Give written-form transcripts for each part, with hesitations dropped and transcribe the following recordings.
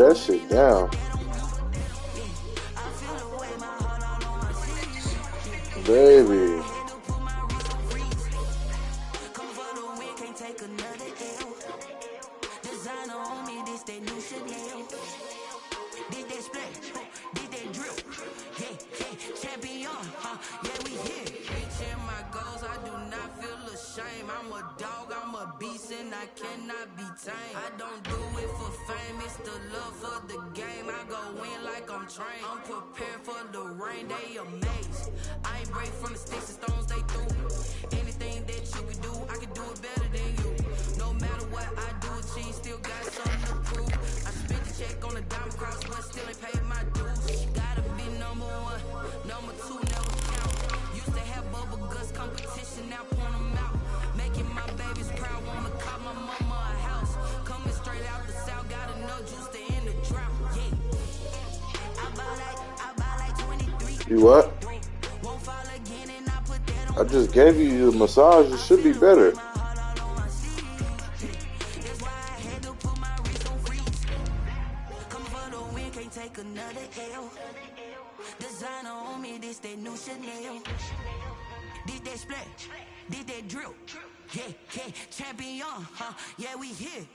that shit down. Baby. I'm a dog, I'm a beast, and I cannot be tamed. I don't do it for fame, it's the love for the game. I go in like I'm trained. I'm prepared for the rain, they amazed. I ain't break from the sticks and stones they threw. Anything that you can do, I can do it better than you. No matter what I do, achieve, still got something to prove. I spent the check on a diamond cross, but still ain't paid my dues. Gotta be number one, number two never count. Used to have bubble guts competition, now point them out. Making my babies proud, wanna call my mama a house. Coming straight out the south, got enough juice to end the drought. Yeah, I buy like 23. You what? I just gave you the massage. It should be better. Designer on me, this that new Chanel. Did that splash, did that drill. Yeah, yeah, champion, huh? Yeah, we here.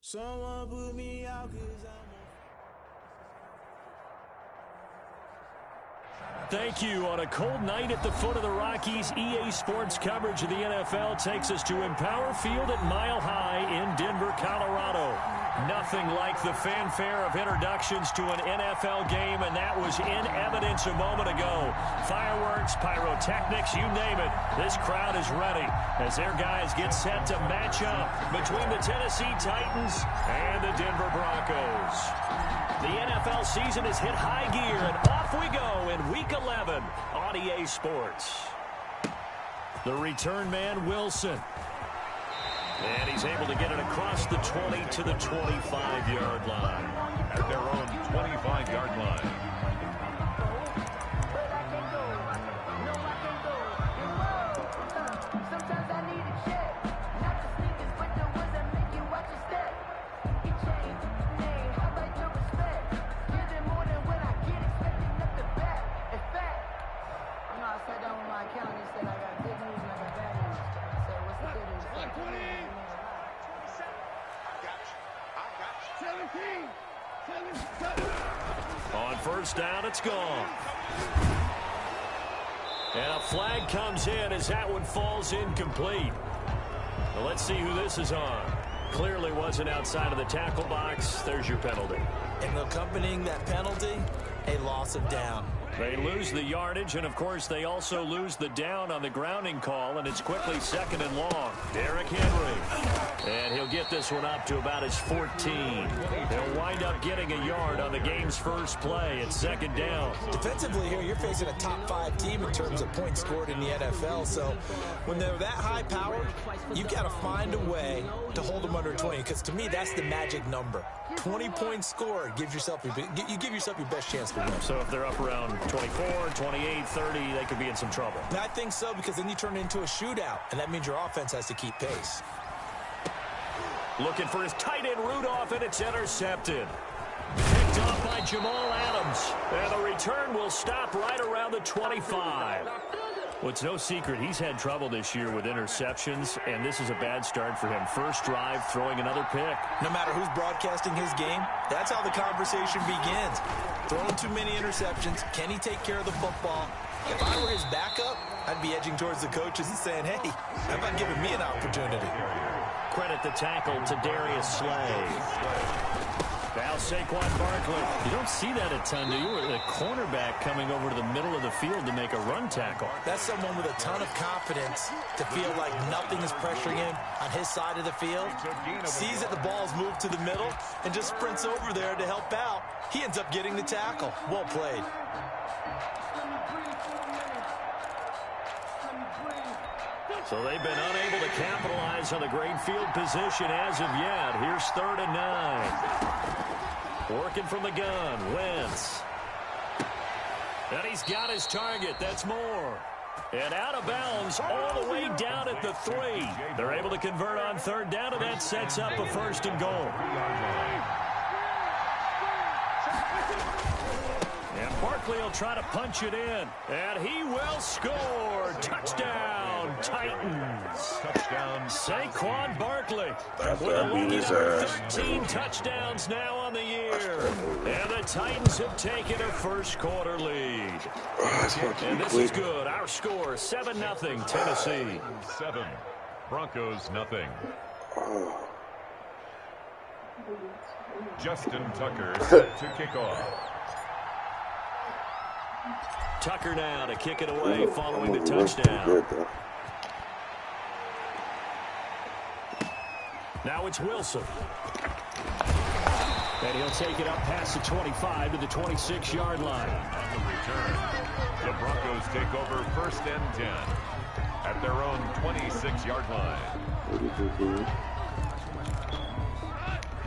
Someone put me out 'cause Thank you. On a cold night at the foot of the Rockies, EA Sports coverage of the NFL takes us to Empower Field at Mile High in Denver, Colorado. Nothing like the fanfare of introductions to an NFL game, and that was in evidence a moment ago. Fireworks, pyrotechnics, you name it. This crowd is ready as their guys get set to match up between the Tennessee Titans and the Denver Broncos. The NFL season has hit high gear, and off we go in Week 11 on EA Sports. The return man, Wilson. And he's able to get it across the 20 to the 25-yard line. At their own 25-yard line. On first down, it's gone. And a flag comes in as that one falls incomplete. Well, let's see who this is on. Clearly wasn't outside of the tackle box. There's your penalty. and accompanying that penalty, a loss of down. They lose the yardage, and, of course, they also lose the down on the grounding call, and it's quickly second and long. Derrick Henry. And he'll get this one up to about his 14. He'll wind up getting a yard on the game's first play. It's second down. Defensively here, you're facing a top-5 team in terms of points scored in the NFL, so when they're that high-powered, you've got to find a way to hold them under 20, because to me, that's the magic number. 20 points scored, you give yourself your best chance to win. So if they're up around 24, 28, 30, they could be in some trouble. And I think so, because then you turn it into a shootout, and that means your offense has to keep pace. Looking for his tight end Rudolph, and it's intercepted. Picked off by Jamal Adams. And the return will stop right around the 25. Well, it's no secret he's had trouble this year with interceptions, and this is a bad start for him. First drive, throwing another pick. No matter who's broadcasting his game, that's how the conversation begins. Throwing too many interceptions. Can he take care of the football? If I were his backup, I'd be edging towards the coaches and saying, hey, how about giving me an opportunity? Credit the tackle to Darius Slay. Now Saquon Barkley. You don't see that a ton, do you? The cornerback coming over to the middle of the field to make a run tackle. That's someone with a ton of confidence to feel like nothing is pressuring him on his side of the field. Sees that the ball's moved to the middle and just sprints over there to help out. He ends up getting the tackle. Well played. So they've been unable to capitalize on the great field position as of yet. Here's 3rd and 9. Working from the gun, Wentz. And he's got his target. That's Moore. And out of bounds all the way down at the 3. They're able to convert on 3rd down, and that sets up a 1st and goal. And Barkley will try to punch it in. And he will score. Touchdown, Titans. Touchdown, Saquon Barkley with a lucky number 13 touchdowns now on the year. And the Titans have taken a first quarter lead. And this is good. Our score, 7-0 Tennessee. 7. Broncos, nothing. Justin Tucker set to kick off. Tucker now to kick it away following the touchdown. Now it's Wilson. And he'll take it up past the 25 to the 26-yard line. On the return, the Broncos take over 1st and 10 at their own 26-yard line.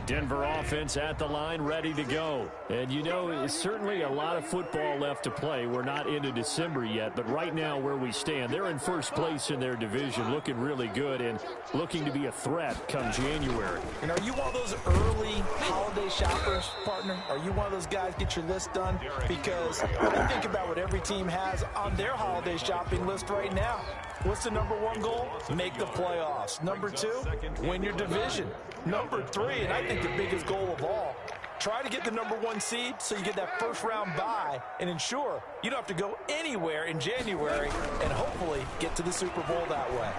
Denver offense at the line, ready to go. And, you know, it's certainly a lot of football left to play. We're not into December yet, but right now where we stand, they're in first place in their division, looking really good and looking to be a threat come January. And are you one of those early holiday shoppers, partner? Are you one of those guys get your list done? Because when you think about what every team has on their holiday shopping list right now, what's the #1 goal? Make the playoffs. #2, win your division. #3, and I think the biggest goal of all, try to get the #1 seed so you get that first-round bye and ensure you don't have to go anywhere in January and hopefully get to the Super Bowl that way.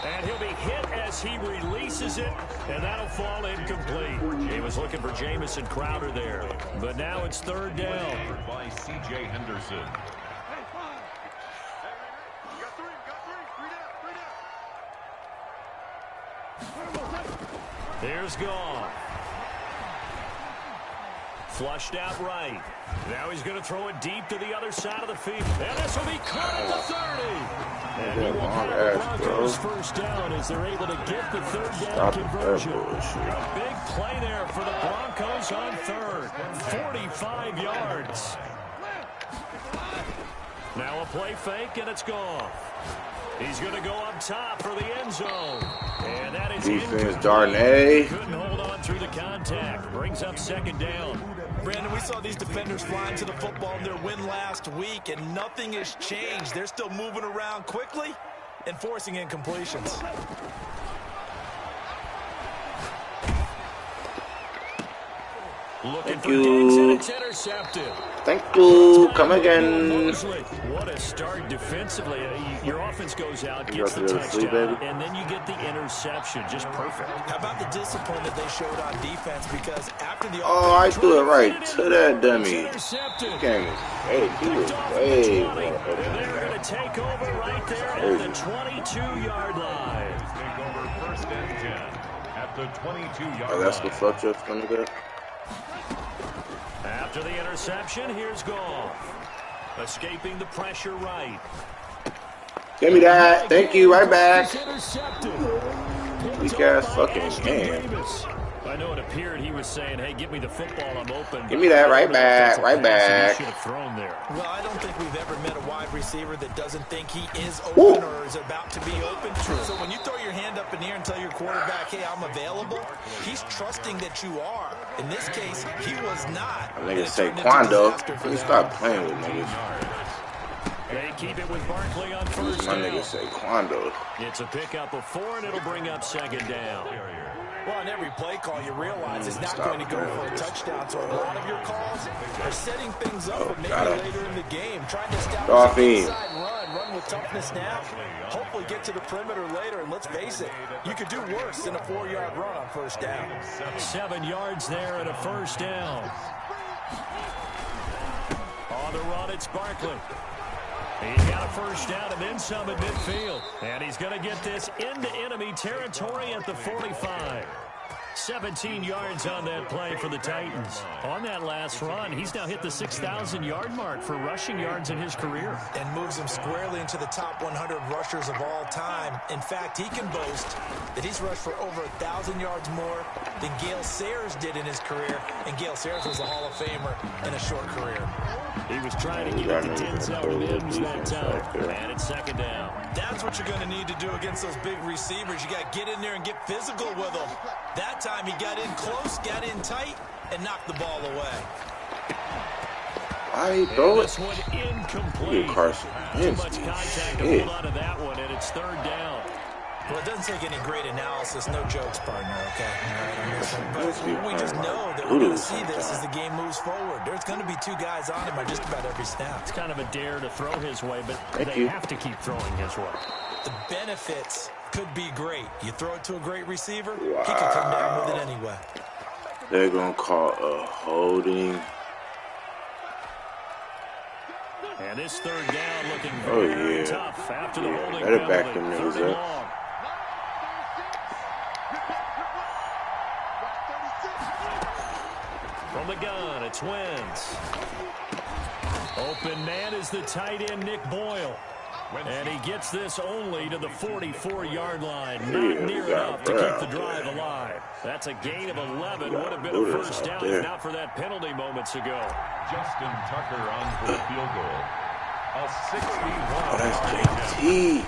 And he'll be hit as he releases it, and that'll fall incomplete. He was looking for Jamison Crowder there, but now it's 3rd down. By C.J. Henderson. Here's Goff. Flushed out right. Now he's going to throw it deep to the other side of the field. And this will be caught at the 30. And he will have the Broncos first down as they're able to get the 3rd down conversion. A big play there for the Broncos on 3rd. 45 yards. Now a play fake, and it's Goff. He's going to go up top for the end zone. And that is defense, Darnay. Couldn't hold on through the contact. Brings up 2nd down. Brandon, we saw these defenders flying to the football in their win last week, and nothing has changed. They're still moving around quickly and forcing incompletions. Looking for Diggs, and it's intercepted. Thank you. Come again. What a start defensively. Your offense goes out, gets the touchdown, and then you get the interception. Just perfect. How about the discipline that they showed on defense? Because after the I threw it right to that dummy. Intercepted. Hey, he was way and they're going to take over right there at the 22-yard line. Take over 1st and 10 at the 22-yard line. Oh, that's the fuck up from there. After the interception, here's Goff. Escaping the pressure right. Give me that. Thank you. Right back. Intercepted. Weak ass fucking game. I know it appeared he was saying, hey, give me the football, I'm open. Give me that right back. Right back. He should have thrown there. Well, I don't think we've ever met a wide receiver that doesn't think he is open or is about to be open. So when you throw your hand up in the air and tell your quarterback, hey, I'm available, he's trusting that you are. In this case, he was not. My niggas say Quando. Let me stop playing with niggas. They keep it with Barkley on 1st My down. niggas say Quando. It's a pickup of 4, and it'll bring up 2nd down. Well, on every play call, you realize it's not going to go for a touchdown. So a lot of your calls are setting things up, but maybe later in the game, trying to establish an inside run with toughness now. Hopefully get to the perimeter later, and let's face it, you could do worse than a 4-yard run on 1st down. 7 yards there and a 1st down. On the run, it's Barkley. He's got a 1st down and then some at midfield. And he's going to get this into enemy territory at the 45. 17 yards on that play for the Titans. On that last run, he's now hit the 6,000-yard mark for rushing yards in his career. And moves him squarely into the top 100 rushers of all time. In fact, he can boast that he's rushed for over 1,000 yards more than Gale Sayers did in his career. And Gale Sayers was a Hall of Famer in a short career. He was trying to get it to Denzel Mims that time. And it's second down. That's what you're going to need to do against those big receivers. You got to get in there and get physical with them. That time he got in close, got in tight, and knocked the ball away. I throw it. This one incomplete. Carson. Too much contact to hold on to that one, and it's third down. Well, it doesn't take any great analysis. No jokes, partner, okay? All right, on this one. But we just know that we're going to see this as the game moves forward. There's going to be two guys on him on just about every snap. It's kind of a dare to throw his way, but they have to keep throwing his way. The benefits could be great. You throw it to a great receiver, he can come down with it anyway. They're going to call a holding. And this third down looking very tough after the holding Better penalty. back them niggas up. From the gun, it's Wentz. Open man is the tight end, Nick Boyle. And he gets this only to the 44-yard line. Not near enough to keep the drive alive. That's a gain of 11. Would have been a first down if not for that penalty moments ago. Justin Tucker on for the field goal. A 61. Oh, that's JT.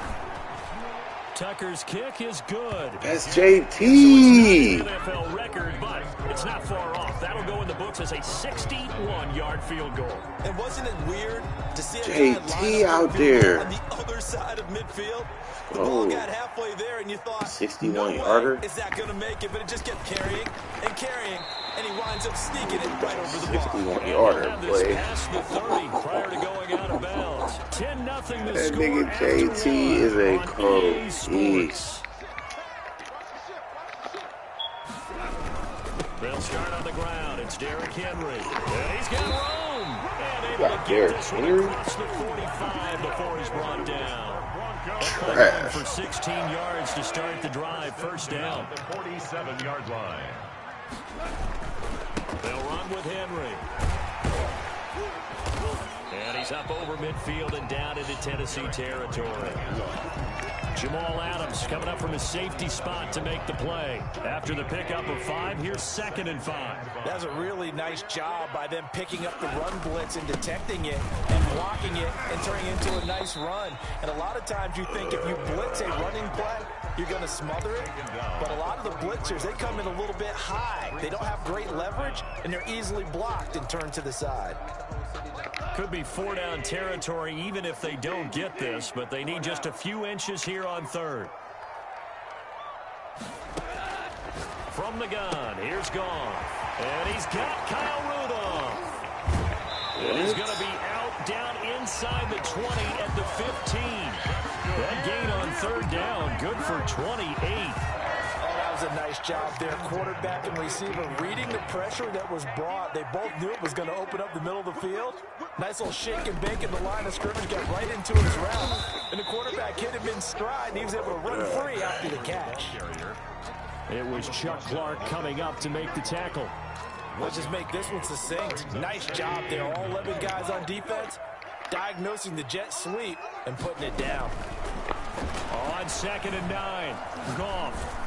Tucker's kick is good. That's JT. So it's not an NFL record, but it's not far off. That'll go in the books as a 61-yard field goal. And wasn't it weird to see a JT out there on the other side of midfield? The ball got halfway there, and you thought, 61-yarder. Is that going to make it? But it just kept carrying and carrying, and he winds up sneaking it right over the ball. 61-yarder play. Past the 30 prior to going out of bounds. 10-0 the That score. nigga JT is a coach. They'll start on the ground. It's Derrick Henry. And he's got room. And able to get this one across the 45 before he's brought down. Trash. For 16 yards to start the drive. First down. The 47-yard line. They'll run with Henry. And he's up over midfield and down into Tennessee territory. Jamal Adams coming up from his safety spot to make the play. After the pickup of 5, here's 2nd and 5. That's a really nice job by them picking up the run blitz and detecting it and blocking it and turning it into a nice run. And a lot of times you think if you blitz a running play, you're going to smother it. But a lot of the blitzers, they come in a little bit high. They don't have great leverage, and they're easily blocked and turned to the side. Could be 4-down territory even if they don't get this, but they need just a few inches here on 3rd. From the gun, here's Goff. And he's got Kyle Rudolph. And he's going to be out down inside the 20 at the 15. That gain on 3rd down, good for 28. A nice job there, quarterback and receiver reading the pressure that was brought. They both knew it was going to open up the middle of the field. Nice little shake and bake in the line of scrimmage, got right into his route, and the quarterback hit him in stride, and he was able to run free after the catch. It was Chuck Clark coming up to make the tackle. Let's just make this one succinct. Nice job there, all 11 guys on defense, diagnosing the jet sweep and putting it down. On 2nd and 9, Goff.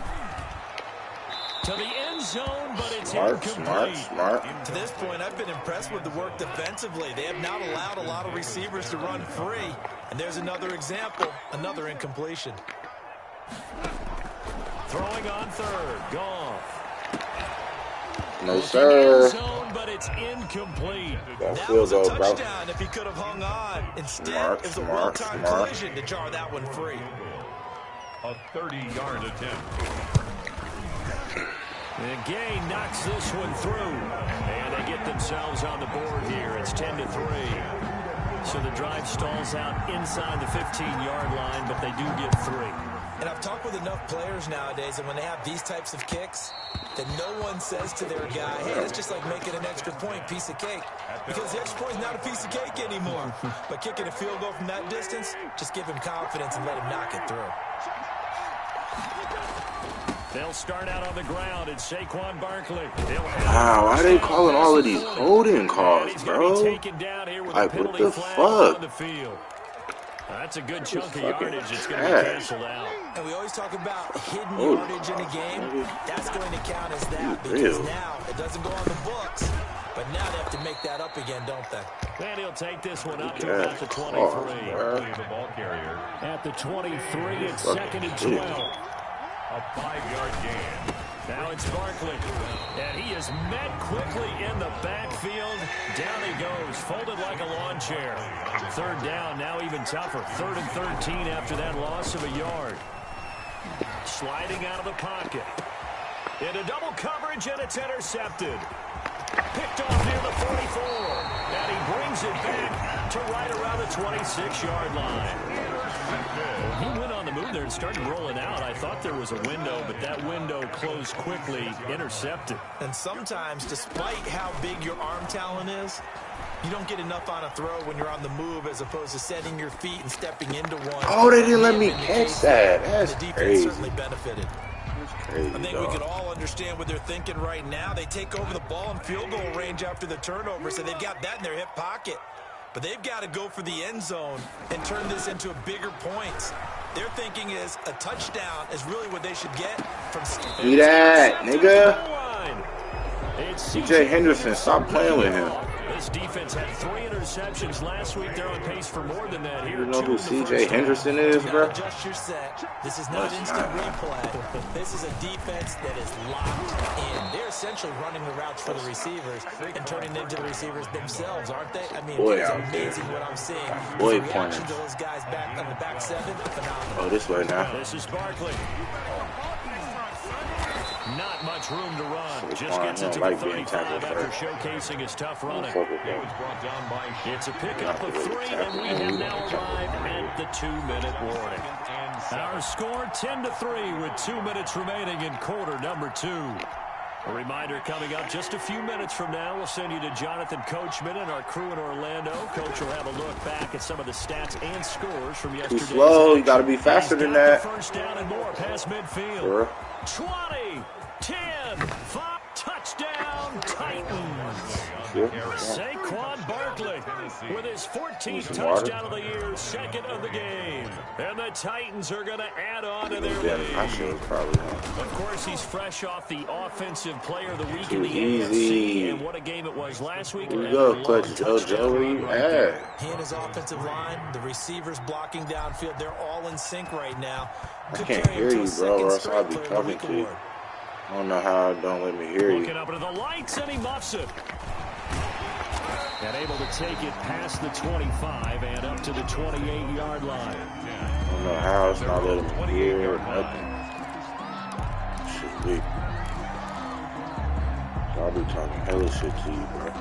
To the end zone, but it's incomplete. To this point, I've been impressed with the work defensively. They have not allowed a lot of receivers to run free. And there's another example, another incompletion. Throwing on 3rd, Goff. No, sir. Zone, but it's incomplete. That was a touchdown if he could have hung on. Instead, it was a well-timed collision to jar that one free. A 30-yard attempt. And Gay knocks this one through. And they get themselves on the board here. It's 10-3. So the drive stalls out inside the 15-yard line, but they do get 3. And I've talked with enough players nowadays, and when they have these types of kicks, that no one says to their guy, hey, that's just like making an extra point, piece of cake. Because the extra point is not a piece of cake anymore. But kicking a field goal from that distance, just give him confidence and let him knock it through. They'll start out on the ground. It's Saquon Barkley. Wow, why are they calling all of these holding calls, bro? Like, what the fuck? That's a good chunk of yardage. It's going to be canceled out. And we always talk about hidden yardage in a game. That's going to count as that because now it doesn't go on the books. But now they have to make that up again, don't they? And he'll take this one up to about the 23. The ball carrier. At the 23, it's second and 12. A 5-yard gain. Now it's Barkley. And he is met quickly in the backfield. Down he goes, folded like a lawn chair. Third down, now even tougher. 3rd and 13 after that loss of a yard. Sliding out of the pocket. Into double coverage, and it's intercepted. Picked off near the 44. And he brings it back to right around the 26-yard line. He went on the move there and started rolling out. I thought there was a window, but that window closed quickly, intercepted. And sometimes, despite how big your arm talent is, you don't get enough on a throw when you're on the move as opposed to setting your feet and stepping into one. Oh, they didn't let me catch that. That's the defense crazy. certainly benefited. Crazy, I think we could all understand what they're thinking right now. They take over the ball in field goal range after the turnover, so they've got that in their hip pocket. But they've got to go for the end zone and turn this into a bigger points. Their thinking is a touchdown is really what they should get from. See that, nigga? CJ Henderson, stop playing with him. This defense had 3 interceptions last week. They're on pace for more than that here. You know who CJ Henderson is, bro? Adjust your set. This is not instant replay. This is a defense that is locked in. They're essentially running the routes for the receivers and turning into the receivers themselves, aren't they? I mean, it's amazing what I'm seeing. Boy, the reaction to those guys back on the back 7, phenomenal. Oh, this way now. This is Barkley. Not much room to run. Just gets it to the 35 after showcasing his tough running. It's a pickup of 3, and we have now arrived at the 2-minute warning. Our score 10-3 with 2 minutes remaining in quarter number 2. A reminder coming up just a few minutes from now. We'll send you to Jonathan Coachman and our crew in Orlando. Coach will have a look back at some of the stats and scores from yesterday. Too slow. You got to be faster than that. First down and more past midfield. 20, 10, 5, touchdown, Titans. Saquon Barkley with his 14th touchdown of the year, 2nd of the game. And the Titans are going to add on to their lead. Of course, he's fresh off the Offensive Player of the Week in the AFC. And what a game it was last week. Here you go, Clutch JoJo. Where you at? He and his offensive line, the receivers blocking downfield, they're all in sync right now. I can't hear you, bro, or else I'll be talking to you. I don't know how I don't let me hear you. Looking up into the lights, and he muffs it. And able to take it past the 25 and up to the 28-yard line. I don't know how it's not letting me hear or nothing. Shit weak. I'll be talking hella shit to you, bro.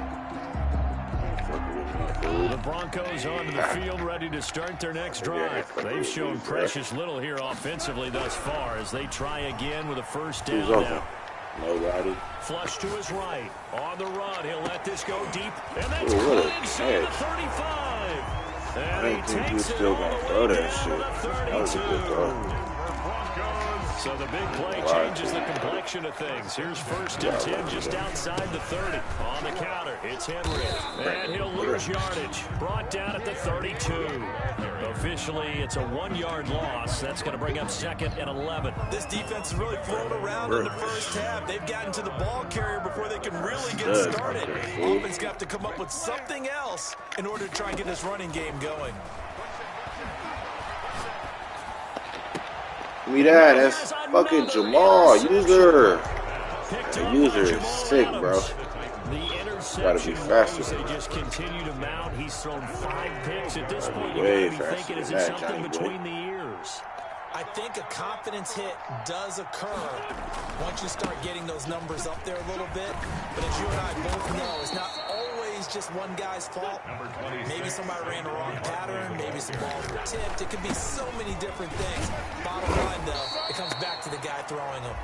The Broncos onto the field, ready to start their next drive. They've shown precious little here offensively thus far as they try again with a first down now. Nobody. Flush to his right. On the run, he'll let this go deep. And that's caught inside the 35. And I didn't think he was still going to throw that shit. That was a good throw. So the big play changes the complexion of things. Here's 1st and 10 just outside the 30. On the counter, it's Henry. And he'll lose yardage. Brought down at the 32. Officially, it's a 1-yard loss. That's going to bring up 2nd and 11. This defense is really floating around in the first half. They've gotten to the ball carrier before they can really get started. Offense got to come up with something else in order to try and get this running game going. Give me that. That's fucking Jamal. User. The user is sick, bro. Gotta be faster. They just continue to mount. He's thrown 5 picks at this point. You Way gotta be faster thinking, is than it that, something Johnny between the ears? I think a confidence hit does occur once you start getting those numbers up there a little bit. But as you and I both know, it's not always just one guy's fault. Maybe somebody ran the wrong pattern. Maybe some balls were tipped. It could be so many different things. Bottom line, though, it comes back to the guy throwing them.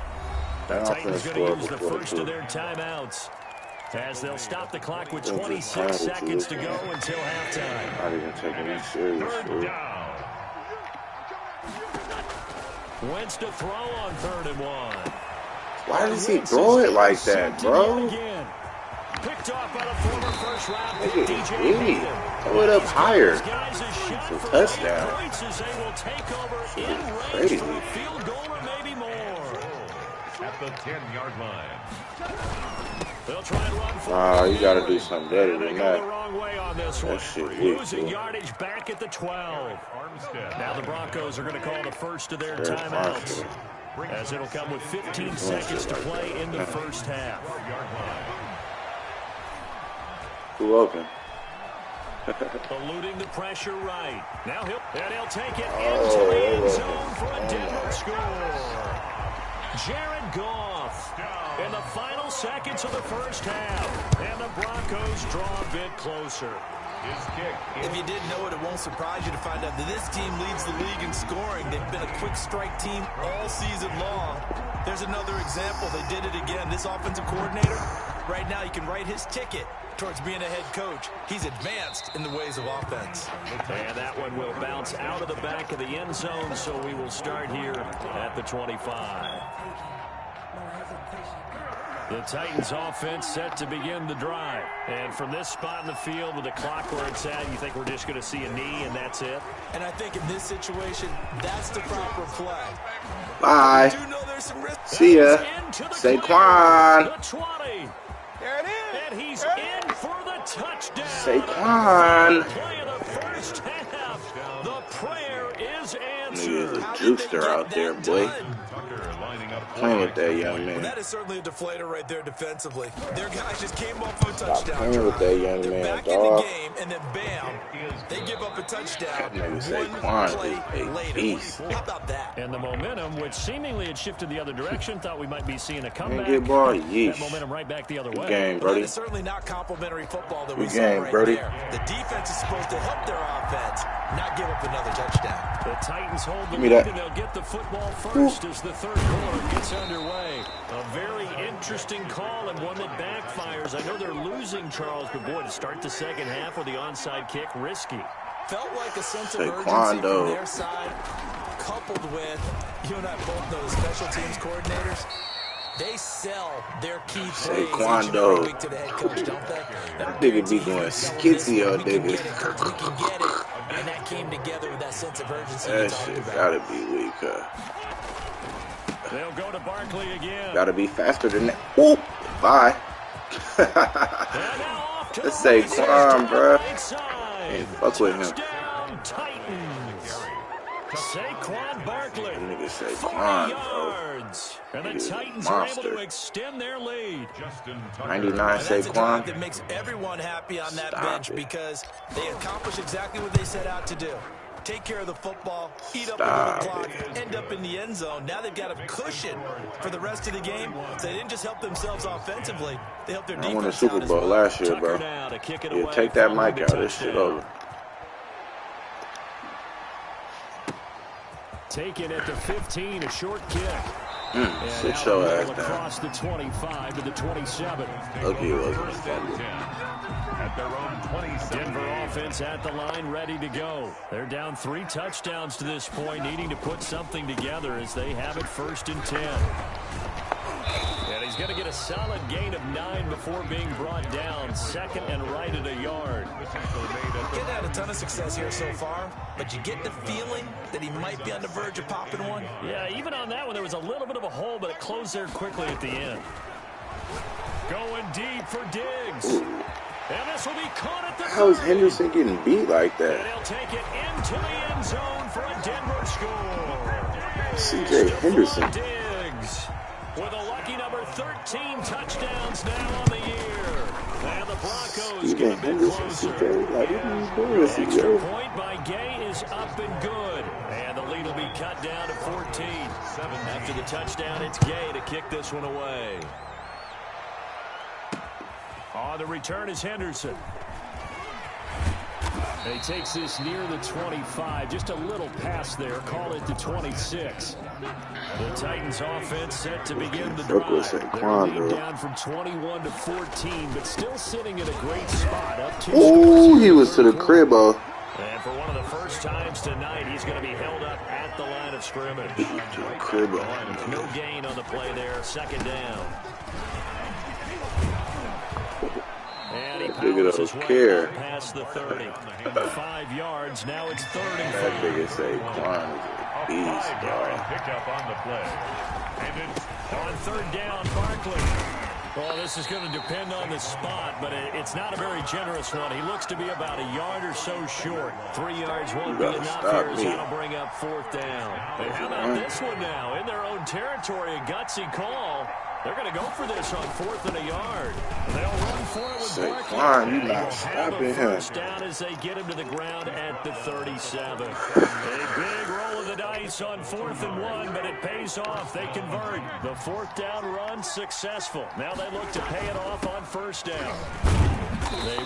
The Titans going to use the first of their timeouts as they'll stop the clock with 26 seconds to go until halftime. Not even taking me serious, dude. Wentz to throw on 3rd and 1. Why does he throw it like that, bro? Picked off by the former first round pick, Nigga, DJ really? Throw it up higher. It's a touchdown. Crazy. Field goal or maybe more. At the 10-yard line. They'll try and run for You gotta do something better than the that. wrong way on this That one. shit weak, Losing bro. yardage back at the 12. Armstead. Now the Broncos are going to call the first of their timeouts, as it'll come with 15 seconds to play in the first half. Who open? Eluding the pressure right. Now he'll take it into the end zone for a Denver score. Jared Goff in the final seconds of the first half. And the Broncos draw a bit closer. His kick. If you didn't know it, it won't surprise you to find out that this team leads the league in scoring. They've been a quick strike team all season long. There's another example. They did it again. This offensive coordinator, right now you can write his ticket towards being a head coach. He's advanced in the ways of offense. And that one will bounce out of the back of the end zone, so we will start here at the 25. The Titans offense set to begin the drive. And from this spot in the field with the clock where it's at, you think we're just going to see a knee and that's it? And I think in this situation, that's the proper play. Bye. See ya. Saquon. The 20. There it is. And he's in for the touchdown. Saquon. Play of the first half. The prayer is answered. Nigga's a jukester out there, boy. Playing with that young man. That is certainly a deflator right there defensively. Their guys just came off of a touchdown. Playing with that young They're man, back in the dog. game, and then bam, they give up a touchdown. That nigga One Saquon play is a later. beast. How about that? And the momentum, which seemingly had shifted the other direction, thought we might be seeing a comeback. Get ball, That yeesh. momentum right back the other way. Good game, That Brody. is certainly not complimentary football that we Good saw game, right Brody. there. The defense is supposed to help their offense, not give up another touchdown. The Titans hold the Give me lead, that. and they'll get the football first as the third quarter gets underway. A very interesting call and one that backfires. I know they're losing, Charles, but boy, to start the second half with the onside kick, risky. Felt like a sense of Saquon, urgency though. from their side, coupled with, you and I both know the special teams coordinators, they sell their key plays each Saquon, and though. every week to the head coach, don't they? That nigga be doing skitsy on We can get niggas. it, coach, we can get it. And that came together with that sense of urgency you That talked shit about. gotta be weak, huh? They'll go to Barkley again. Gotta be faster than that. Woo! Bye. Let's say Saquon, bro. Hey, fuck with him. Touchdown, Titans. Saquon Barkley. That nigga 40 Saquon, bro. yards. And the He is a Titans are able monster. to extend their lead. 99 And that's a drive Saquon. that makes everyone happy on that Stop bench it. because they accomplish exactly what they set out to do. Take care of the football, eat up a Stop little clock, it. end up in the end zone. Now they've got a cushion for the rest of the game. So they didn't just help themselves offensively, they helped their I defense won the Super out as Bowl well. last year, Tucker bro. now to kick it Yeah, away take that following mic the out. This shit touchdown. over. Taken at the 15, a short kick. And Sit out your the ass middle down. across the 25 to the 27. Okay, it wasn't First and fumble. 10 at their own 27. Denver offense at the line, ready to go. They're down 3 touchdowns to this point, needing to put something together as they have it 1st and 10. And he's going to get a solid gain of 9 before being brought down. 2nd and right at a yard. Getting had a ton of success here so far, but you get the feeling that he might be on the verge of popping one. Yeah, even on that one, there was a little bit of a hole, but it closed there quickly at the end. Going deep for Diggs. Ooh. And this will be caught at the How is 30. Henderson getting beat like And that? he'll take it into the end zone for a Denver score. CJ Henderson. Diggs with a lucky number 13 touchdowns now on the year. And the Broncos get Steven a bit Henderson, closer. CJ. Like, what are you doing, Extra CJ? point by Gay is up and good. And the lead will be cut down to 14. After the touchdown, it's Gay to kick this one away. On the return is Henderson. And he takes this near the 25. Just a little pass there. Call it the 26. The Titans offense set to begin the Fuck with drive. Their Saquon, lead bro. down from 21 to 14, but still sitting at a great spot. Up 2 Ooh, scores he in was to the third crib, quarter. And for one of the first times tonight, he's going to be held up at the line of scrimmage. No gain on the play there. Second down. And he powers his way past the 30. 5 yards. Now it's 3rd and 5. That nigga say Quan is a beast, bro. Pickup on the play. And it's on 3rd down, Barkley. Well, this is going to depend on the spot, but it's not a very generous one. He looks to be about a yard or so short. 3 yards won't be enough here as that'll bring up 4th down. And how about this one now? In their own territory, a gutsy call. They're going to go for this on 4th and a yard. They'll run for it with Barkley. You're not stopping him. First down as they get him to the ground at the 37. A big roll of the dice on 4th and 1, but it pays off. They convert. The 4th down run successful. Now they look to pay it off on 1st down.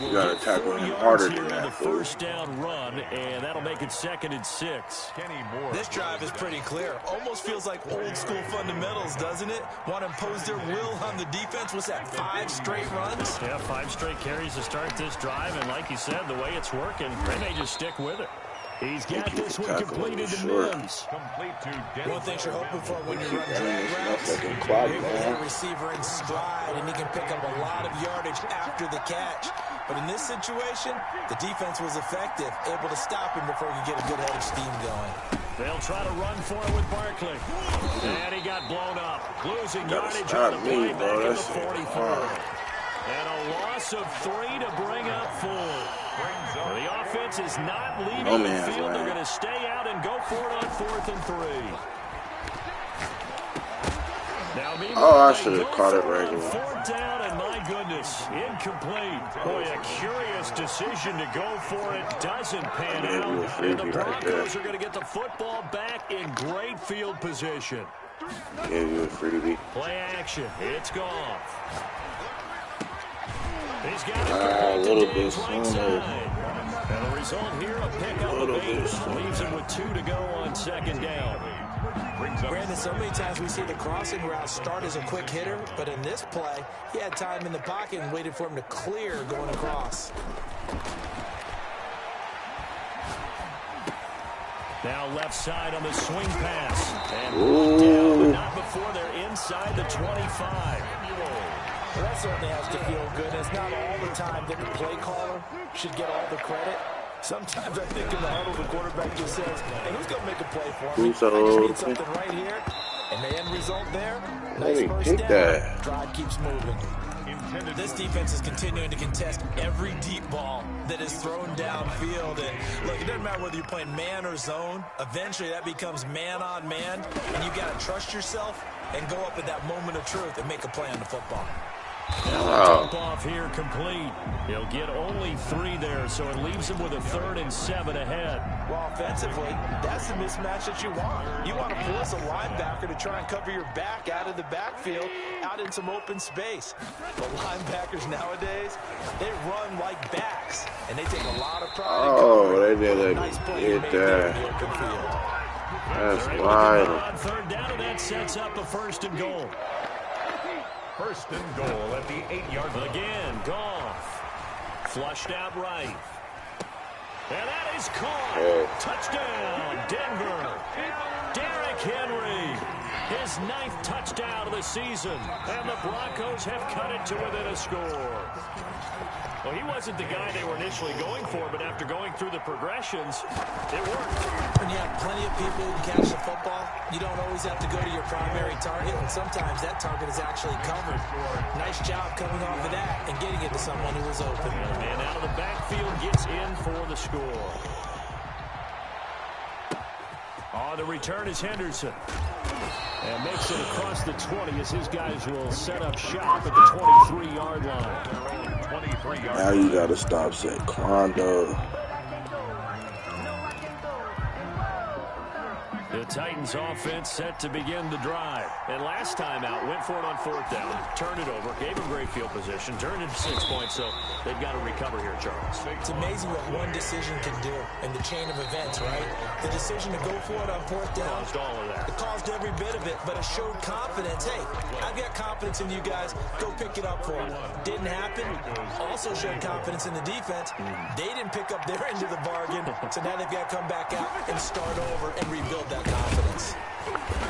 You gotta tackle him harder than that. The 1st down run, and that'll make it 2nd and 6. This drive is pretty clear. Almost feels like old school fundamentals, doesn't it? Want to impose their will on the defense. What's that, 5 straight runs? Yeah, 5 straight carries to start this drive, and like you said, the way it's working, they may just stick with it. He's got this one completed to Mims. One thing you're hoping for when you run drag routes, you get a receiver in stride, and he can pick up a lot of yardage after the catch. But in this situation, the defense was effective, able to stop him before he could get a good head of steam going. They'll try to run for it with Barkley. And he got blown up. Losing yardage on the play back in the 44. And a loss of 3 to bring up 4. The offense is not leaving the field. They're going to stay out and go for it on 4th and 3. Now, I should have caught it right here. 4th down, and my goodness, incomplete. Boy, a curious decision to go for it. Doesn't pan out. And the Broncos are going to get the football back in great field position. Gave you a freebie. Play action. It's gone. He's got a little bit sooner. And the result here, a pickup of 8. Leaves him with 2 to go on 2nd down. Brandon, so many times we see the crossing route start as a quick hitter, but in this play, he had time in the pocket and waited for him to clear going across. Now left side on the swing pass. And brought down, but not before they're inside the 25. Well, that certainly has to feel good. It's not all the time that the play caller should get all the credit. Sometimes I think in the huddle, the quarterback just says, hey, who's going to make a play for me? I just need something right here. And the end result there, nice first down. Drive keeps moving. This defense is continuing to contest every deep ball that is thrown downfield. And look, it doesn't matter whether you're playing man or zone. Eventually, that becomes man on man. And you've got to trust yourself and go up at that moment of truth and make a play on the football. Dump off here complete. He'll get only 3 there, so it leaves him with a 3rd and 7 ahead. Well, offensively, that's the mismatch that you want. You want to force a linebacker to try and cover your back out of the backfield, out in some open space. The linebackers nowadays, they run like backs, and they take a lot of pride in covering. They did nice play made there in the open field. That's wild. On 3rd down, and that sets up a 1st and goal. 1st and goal at the 8-yard line. Again, Goff. Flushed out right. And that is caught. Touchdown, Denver. Derrick Henry. His 9th touchdown of the season. And the Broncos have cut it to within a score. Well, he wasn't the guy they were initially going for, but after going through the progressions, it worked. When you have plenty of people who can catch the football, you don't always have to go to your primary target, and sometimes that target is actually covered. Nice job coming off of that and getting it to someone who was open. And the man out of the backfield gets in for the score. On the return is Henderson. And makes it across the 20 as his guys will set up shop at the 23-yard line. Now you got to stop Saquon. The Titans offense set to begin the drive. And last time out, went for it on 4th down, turned it over, gave them great field position, turned it to 6 points, so they've got to recover here, Charles. It's amazing what one decision can do in the chain of events, right? The decision to go for it on 4th down. Caused all of that. It caused every bit of it, but it showed confidence. Hey, I've got confidence in you guys. Go pick it up for them. Didn't happen. Also showed confidence in the defense. They didn't pick up their end of the bargain, so now they've got to come back out and start over and rebuild that confidence.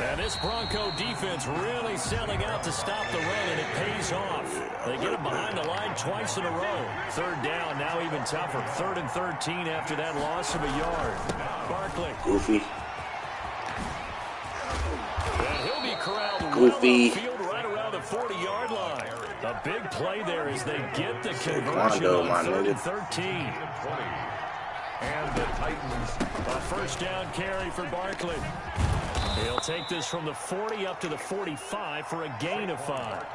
And this Bronco defense really selling out to stop the run, and it pays off. They get him behind the line twice in a row. 3rd down, now even tougher. 3rd and 13 after that loss of a yard. Barkley. Goofy. And he'll be corralled Goofy. well upfield right around the 40-yard line. A big play there as they get the conversion Quando, on 3rd nigga. and 13. And the Titans, a 1st down carry for Barkley. He'll take this from the 40 up to the 45 for a gain of 5.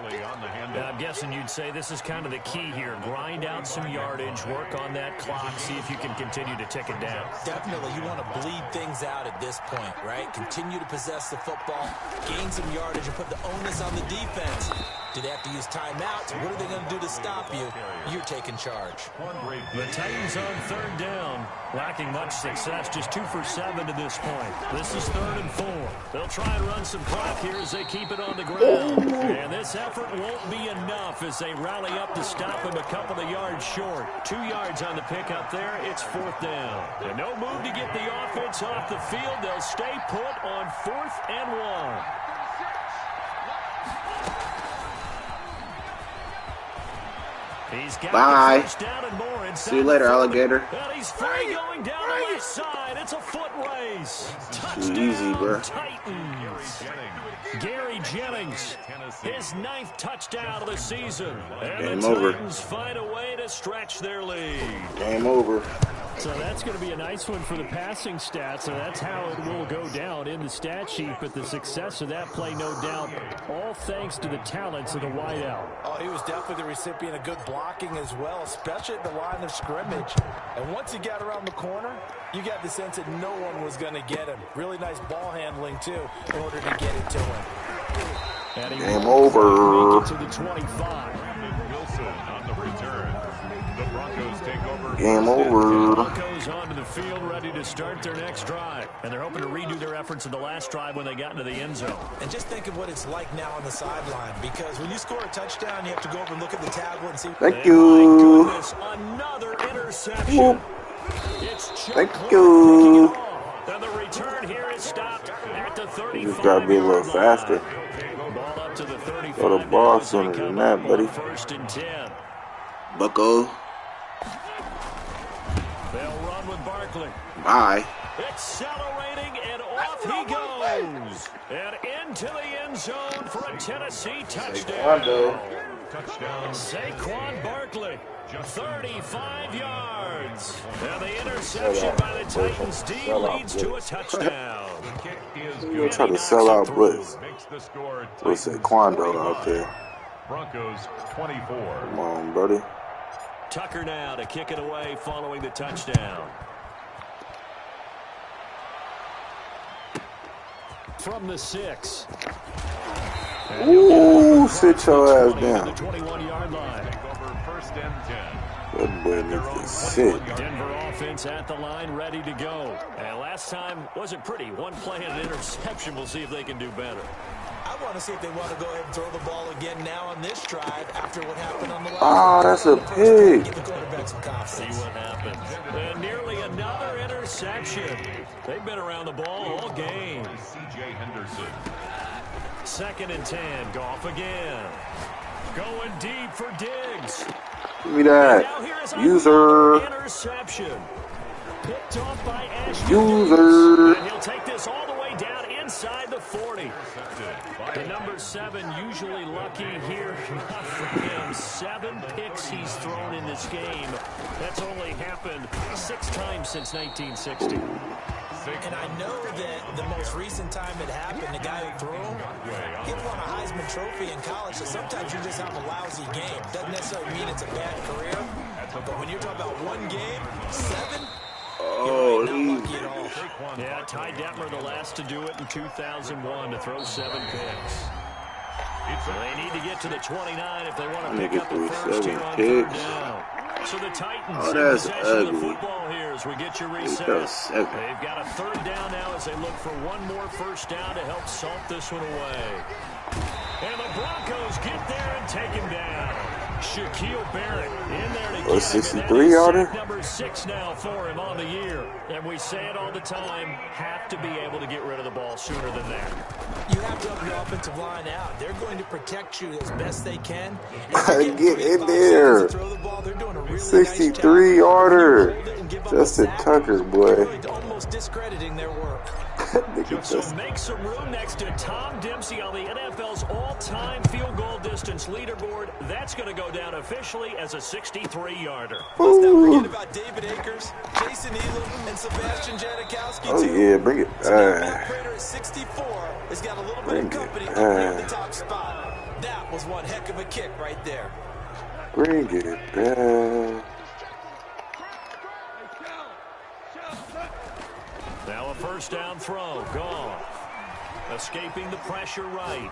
Now, I'm guessing you'd say this is kind of the key here. Grind out some yardage, work on that clock, see if you can continue to tick it down. Definitely, you want to bleed things out at this point, right? Continue to possess the football, gain some yardage, and put the onus on the defense. Do they have to use timeouts? What are they going to do to stop you? You're taking charge. The Titans on 3rd down, lacking much success, just 2 for 7 to this point. This is 3rd and 4. They'll try and run some clock here as they keep it on the ground. And this effort won't be enough as they rally up to stop him a couple of yards short. 2 yards on the pickup there. It's 4th down. And no move to get the offense off the field. They'll stay put on 4th and 1. He's got Bye. the first down and more inside. See you later, alligator. And he's free going down the left side. It's a foot race. Touchdown, easy, bro. Titans. Gary Jennings, his 9th touchdown of the season. And Game the over. Titans find a way to stretch their lead. Game over. So that's going to be a nice one for the passing stats, so that's how it will go down in the stat sheet. But the success of that play, no doubt, all thanks to the talents of the wideout. Oh, he was definitely the recipient of good blocking as well, especially at the line of scrimmage. And once he got around the corner, you got the sense that no one was going to get him. Really nice ball handling, too, in order to get it to him. And he Game will over. make it to the 25. Wilson on the return. The Broncos take over. Game over. Broncos onto the field, ready to start their next drive. And they're hoping to redo their efforts in the last drive when they got into the end zone. And just think of what it's like now on the sideline, because when you score a touchdown, you have to go over and look at the tablet and see. Thank My you. goodness, another interception. Whoop. It's Thank Chuck you. Clark taking off. And the return here is stopped at the 35. You just gotta be a little faster. Ball up to the 35. Throw the ball sooner than that, buddy. 1st and 10. Bucko. They'll run with Barkley. Bye. Accelerating, and off he goes. And into the end zone for a Tennessee touchdown. Touchdown. Saquon Barkley, 35 yards. And the interception by the Titans D leads to a touchdown. The kick is You're good. trying to sell out blitz. Makes the score. What's that Titans Quando 25, out there? Broncos 24. Come on, buddy. Tucker now to kick it away following the touchdown. From the 6. Ooh, sit your ass down. The 21-yard line. Take over 1st and 10. That boy needs to sit. Denver offense at the line, ready to go. And last time wasn't pretty. One play and an interception. We'll see if they can do better. I want to see if they want to go ahead and throw the ball again now on this drive after what happened on the last Ah, that's a pig. Give the quarterback some See confidence. what happens. And nearly another interception. They've been around the ball all game. C.J. Henderson. 2nd and 10. Goff again. Going deep for Diggs. Give me Now that. here is User. another interception. Picked off by Ashton User. Diggs. And he'll take this all the way down inside the 40. The number 7 usually lucky here. Not for him. 7 picks he's thrown in this game. That's only happened 6 times since 1960. And I know that the most recent time it happened, the guy who threw him, he won a Heisman Trophy in college, so sometimes you just have a lousy game. Doesn't necessarily mean it's a bad career, but when you're talking about one game, 7, Oh, not lucky at all. Yeah, Ty Detmer, the last to do it in 2001, to throw 7 picks. So they need to get to the 29 if they want to pick up a first here on 3rd down. So the Titans in possession of the football here as we get your reset. They've got a 3rd down now as they look for one more first down to help salt this one away. And the Broncos get there and take him down. Shaquille Barrett in there to get him. 63-yarder? Number 6 now for him on the year. And we say it all the time, have to be able to get rid of the ball sooner than that. You have to help your offensive line out. They're going to protect you as best they can. Get in there. 63-yarder. Justin Tucker, boy. Almost discrediting their work. So make some room next to Tom Dempsey on the NFL's all-time field goal distance leaderboard. That's going to go down officially as a 63-yarder. Let's not forget about David Akers, Jason Elam, and Sebastian Janikowski, Oh, too. yeah, bring it Matt Prater at 64 has got a little bit of company up near the top spot. That was one heck of a kick right there. Bring it back. Now a first down throw. Goff escaping the pressure right.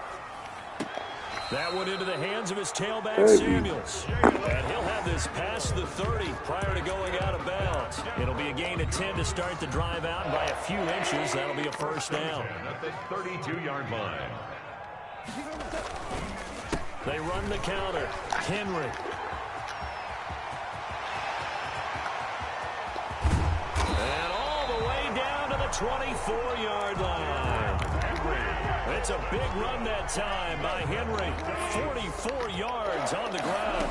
That one into the hands of his tailback, Samuels. And he'll have this past the 30 prior to going out of bounds. It'll be a gain of 10 to start the drive out, and by a few inches, that'll be a first down. At the 32-yard line. They run the counter. Henry. And all the way down to the 24-yard line. It's a big run that time by Henry. 44 yards on the ground.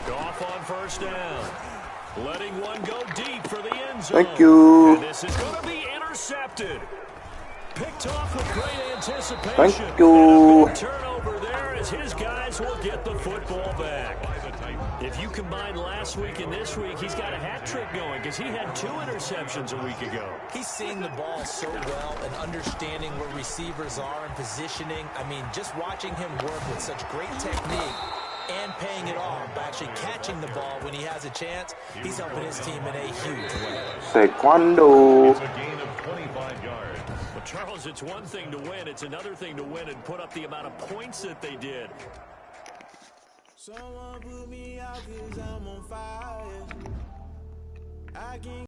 Goff on first down. Letting one go deep for the end zone. Thank you. And this is going to be intercepted. Picked off with great anticipation. Thank you. And a big turnover there as his guys will get the football back. If you combine last week and this week, he's got a hat trick going because he had 2 interceptions a week ago. He's seeing the ball so well and understanding where receivers are and positioning. I mean, just watching him work with such great technique and paying it off by actually catching the ball when he has a chance, he's helping his team in a huge way. Taekwondo. It's a gain of 25 yards. Well, Charles, it's one thing to win. It's another thing to win and put up the amount of points that they did. Someone put me out 'cause I'm on fire. I can't